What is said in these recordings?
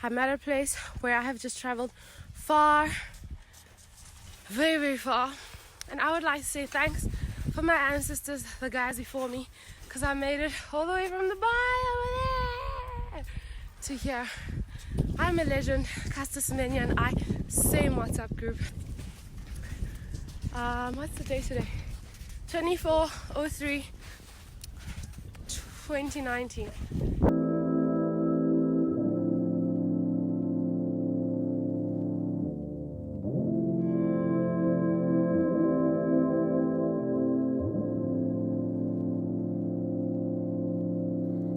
I'm at a place where I have just traveled far, very, very far. And I would like to say thanks for my ancestors, the guys before me, because I made it all the way from the bar over there to here. I'm a legend, Caster Semenya and I, same WhatsApp group. What's the date today? 24/03/2019.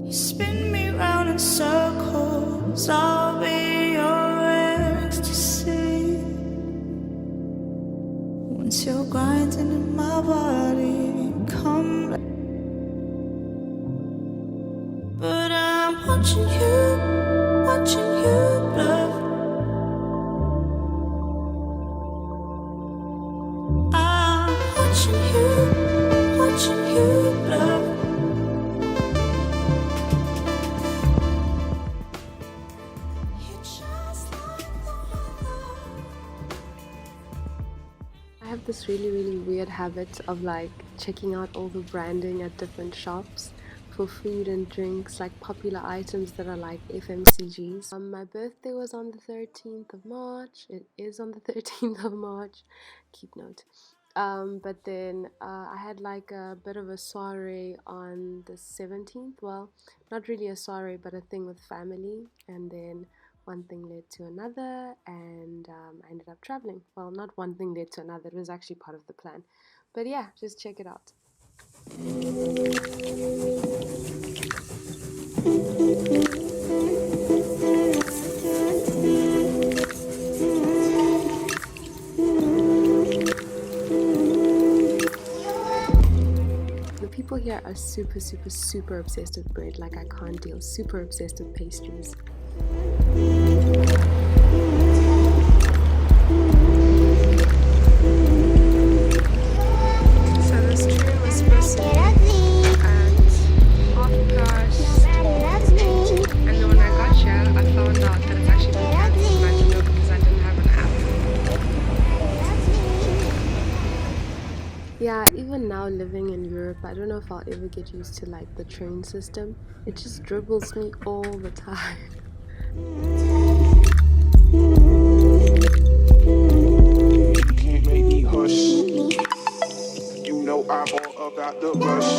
You spin me round in circles, I'll be your ecstasy. Once you're grinding in my body, come back. But I'm watching you blow. I'm watching you blow. I have this really weird habit of like checking out all the branding at different shops for food and drinks, like popular items that are like FMCGs. My birthday was on the 13th of March. It is on the 13th of March. Keep note. But then I had like a bit of a soiree on the 17th. Well, not really a soiree, but a thing with family. And then one thing led to another, and I ended up traveling. Well, not one thing led to another. It was actually part of the plan. But yeah, just check it out. The people here are super obsessed with bread. Like, I can't deal. Super obsessed with pastries. So this train was supposed to be at 8:30, and then when I got here, I found out that it's actually been cancelled, and I didn't know because I didn't have an app. Yeah, even now living in Europe, I don't know if I'll ever get used to like the train system. It just dribbles me all the time. You can't make me hush. You know I'm all about the rush.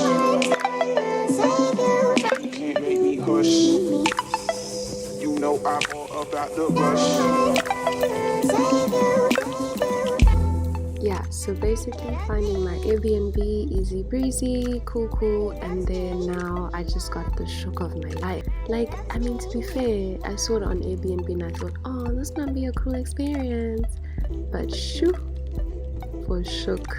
You can't make me hush. You know I'm all about the rush. Yeah, so basically finding my Airbnb, easy breezy, cool, and then now I just got the shook of my life. Like, I mean, to be fair, I saw it on Airbnb and I thought, oh, this might be a cool experience. But shoo, for shook.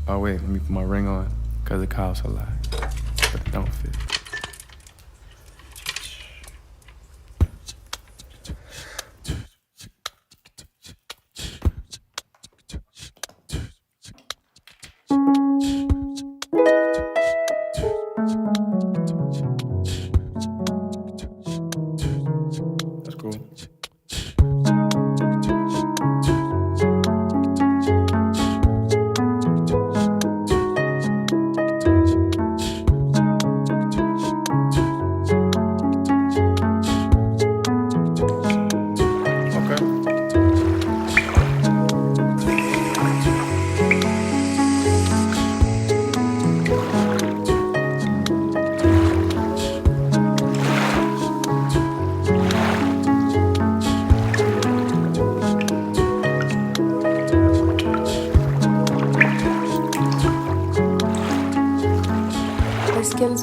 Oh wait, let me put my ring on, cause it costs a lot, but it don't fit. That's cool.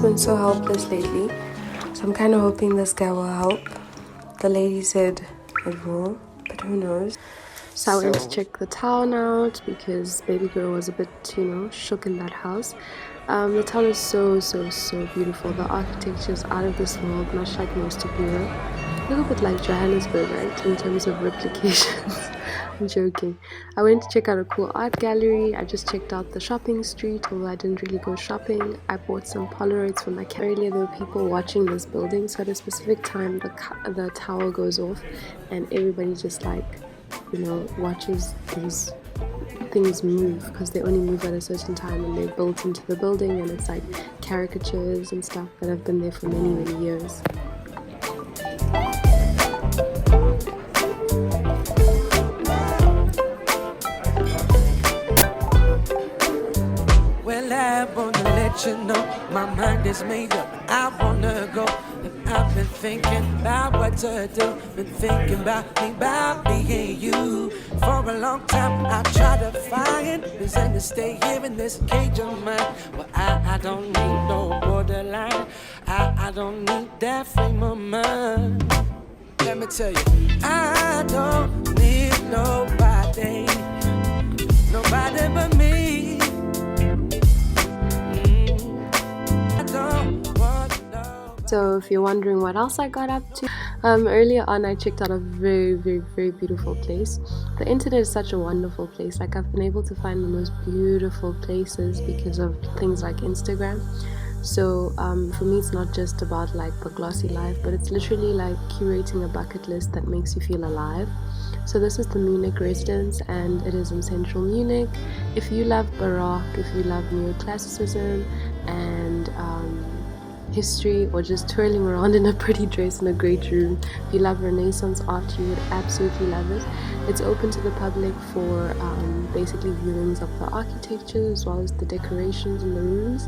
been so helpless lately, so I'm kind of hoping this guy will help. The lady said it will, but who knows. So I went to check the town out because baby girl was a bit, shook in that house. The town is so beautiful. The architecture is out of this world, much like most of Europe. A little bit like Johannesburg, right, in terms of replications. I'm joking. I went to check out a cool art gallery. I just checked out the shopping street, although I didn't really go shopping. I bought some Polaroids for my camera. Earlier, there were people watching this building, so at a specific time, the tower goes off, and everybody just watches these things move, because they only move at a certain time, and they're built into the building, and it's like caricatures and stuff that have been there for many years. Well, I wanna let you know my mind is made up. I wanna go. And I've been thinking about what to do. Been thinking about me and you. For a long time, I tried to find reason to stay here in this cage of mine. Well, I don't need no borderline. I don't need that frame of mind. Let me tell you, I don't need nobody but me. I don't want no. So if you're wondering what else I got up to, earlier on I checked out a very beautiful place. The internet is such a wonderful place. Like, I've been able to find the most beautiful places because of things like Instagram. So for me, it's not just about like the glossy life, but it's literally like curating a bucket list that makes you feel alive. So this is the Munich residence, and it is in central Munich. If you love Baroque, if you love neoclassicism and history, or just twirling around in a pretty dress in a great room, if you love Renaissance art, you would absolutely love it. It's open to the public for basically viewings of the architecture as well as the decorations in the rooms,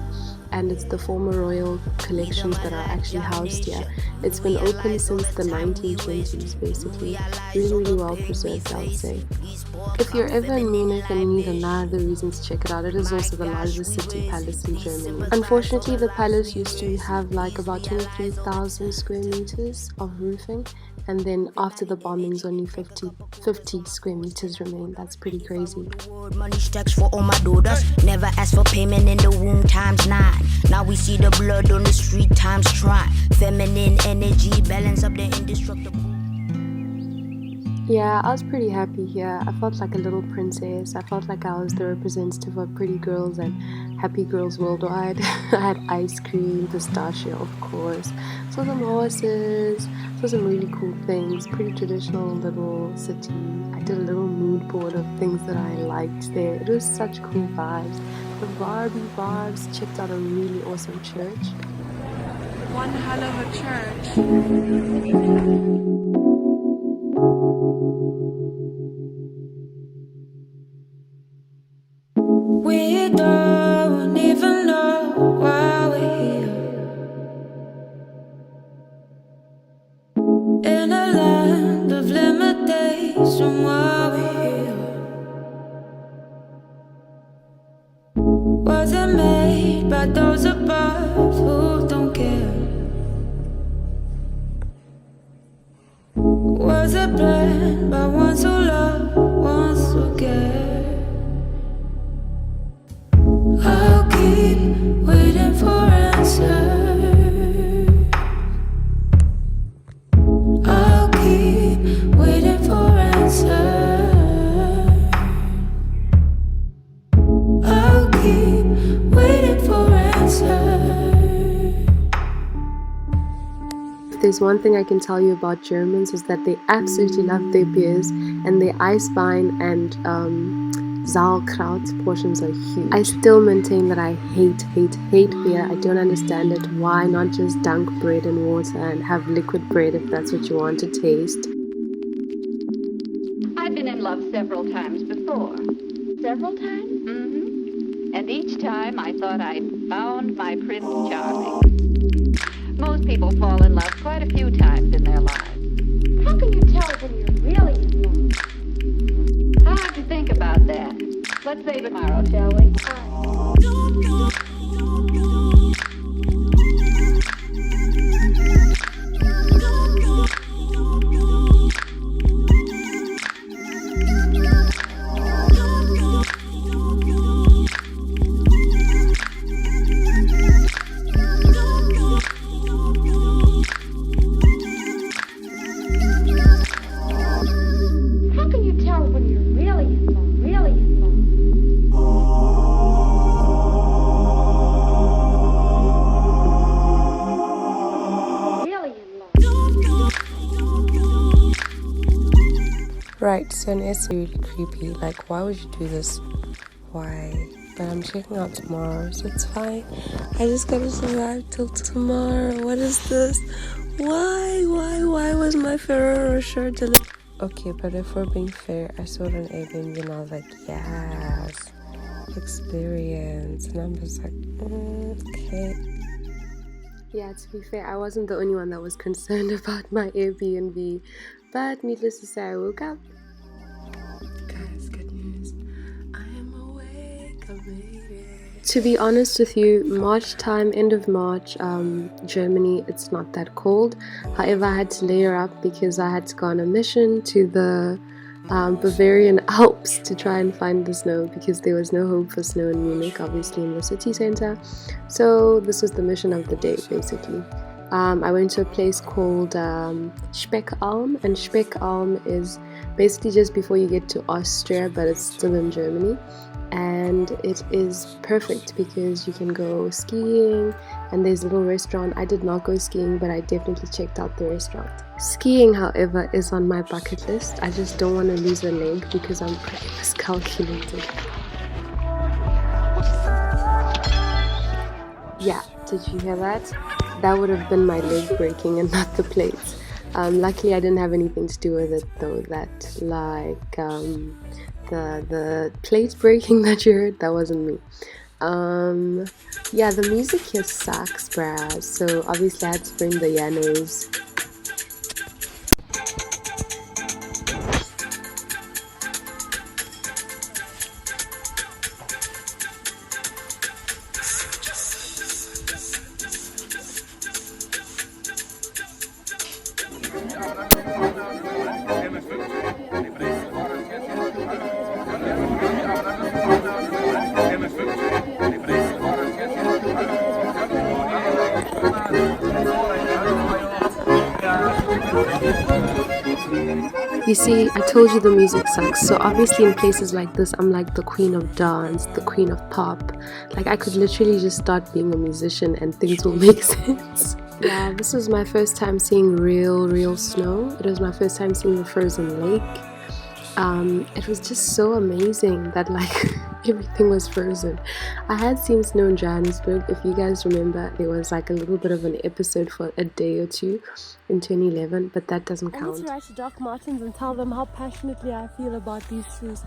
and it's the former royal collections that are actually housed here. It's been open since the 1920s, basically. Really well preserved, I would say. If you're ever in Munich and you need another reason to check it out, it is also the largest city palace in Germany. Unfortunately, the palace used to have like about 23,000 square meters of roofing, and then after the bombings only 50 square meters remain. That's pretty crazy. Money stacks for all my daughters. Never asked for payment in the womb ×9. Now we see the blood on the street ×try. Feminine energy balance up the indestructible. Yeah, I was pretty happy here. I felt like a little princess. I felt like I was the representative of pretty girls and happy girls worldwide. I had ice cream, pistachio, of course. Saw some horses, saw some really cool things. Pretty traditional little city. I did a little mood board of things that I liked there. It was such cool vibes. The Barbie vibes. Checked out a really awesome church. One hell of a church. We don't even know why we're here. In a land of limitation, why we're here. Was it made by those above who don't care? Was it planned by ones who love, ones who care? I'll keep waiting for answers. I'll keep waiting for answers. I'll keep waiting for answers. If there's one thing I can tell you about Germans, is that they absolutely love their beers, and their Eisbein and sauerkraut portions are huge. I still maintain that I hate beer. I don't understand it. Why not just dunk bread in water and have liquid bread if that's what you want to taste? I've been in love several times before. Several times? Mm-hmm. And each time I thought I'd found my Prince Charming. Most people fall in love quite a few times in their lives. How can you tell when you're really in love? I'll have to think about that. Let's save it tomorrow, shall we? Right, so it's really creepy. Like, why would you do this? Why? But I'm checking out tomorrow, so it's fine. I just gotta survive till tomorrow. What is this? Why was my Ferrero shirt delivered? Okay, but if we're being fair, I saw it on Airbnb and I was like, yes, experience. And I'm just like, okay. Yeah, to be fair, I wasn't the only one that was concerned about my Airbnb. But needless to say, I woke up. Guys, good news. I am awake, I made it. To be honest with you, March time, end of March, Germany, it's not that cold. However, I had to layer up because I had to go on a mission to the Bavarian Alps to try and find the snow, because there was no hope for snow in Munich, obviously in the city center. So this was the mission of the day, basically. I went to a place called 𝐵𝐔𝐽𝐒, and 𝐵𝐔𝐽𝐒 is basically just before you get to Austria, but it's still in Germany. And it is perfect because you can go skiing and there's a little restaurant. I did not go skiing, but I definitely checked out the restaurant. Skiing, however, is on my bucket list. I just don't want to lose a leg because I'm pretty miscalculated. Yeah, did you hear that? That would have been my leg breaking and not the plates. Luckily I didn't have anything to do with it though. That like the plate breaking that you heard, that wasn't me. Yeah, the music here sucks, bruh. So obviously I had to bring the llanos. You see, I told you the music sucks, so obviously in places like this, I'm like the queen of dance, the queen of pop. Like, I could literally just start being a musician and things will make sense. Yeah, this was my first time seeing real snow. It was my first time seeing a frozen lake. It was just so amazing that like everything was frozen. I had seen snow in Johannesburg. If you guys remember, there was like a little bit of an episode for a day or two in 2011, but that doesn't count. I need to write to Doc Martens and tell them how passionately I feel about these shoes.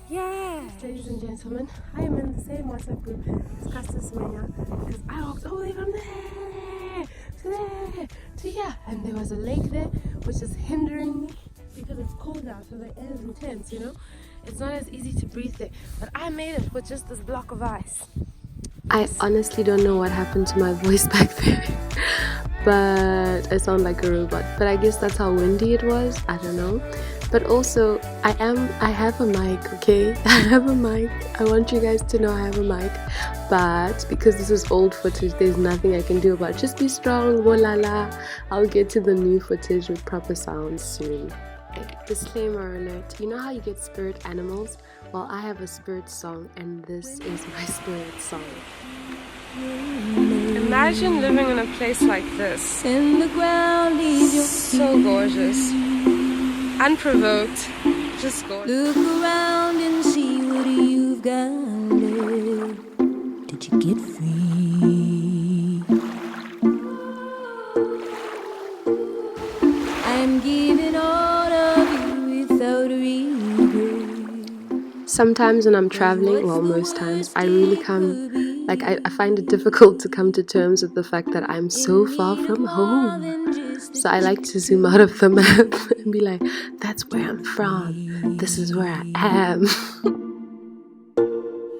Yeah, ladies and gentlemen, I am in the same WhatsApp group as Castus Mania because I walked all the way from there to there to here, and there was a lake there which is hindering me because it's cold out, so the air is intense, you know. It's not as easy to breathe there, but I made it with just this block of ice. I honestly don't know what happened to my voice back there, but I sound like a robot. But I guess that's how windy it was. I don't know. But also, I have a mic, okay? I have a mic. I want you guys to know I have a mic. But because this is old footage, there's nothing I can do about it. Just be strong, wolala. I'll get to the new footage with proper sounds soon. Disclaimer alert. You know how you get spirit animals? Well, I have a spirit song, and this is my spirit song. Imagine living in a place like this. In the ground, so gorgeous. Unprovoked, just gorgeous. Look around and see what you've got left. Did you get free? I'm giving all of you without regret. Sometimes when I'm traveling, well, most times, I really come, like, I find it difficult to come to terms with the fact that I'm so far from home. So I like to zoom out of the map and be like, that's where I'm from. This is where I am.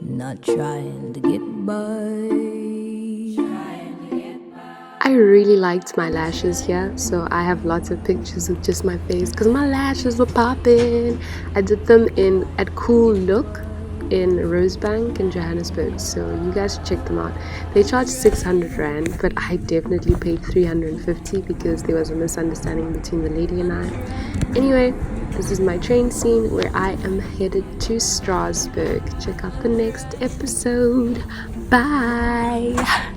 Not trying to get by. I really liked my lashes here, so I have lots of pictures of just my face because my lashes were popping. I did them at Cool Look. in Rosebank in Johannesburg, so you guys should check them out. They charge 600 Rand, but I definitely paid 350 because there was a misunderstanding between the lady and I. Anyway, this is my train scene where I am headed to Strasbourg. Check out the next episode. Bye!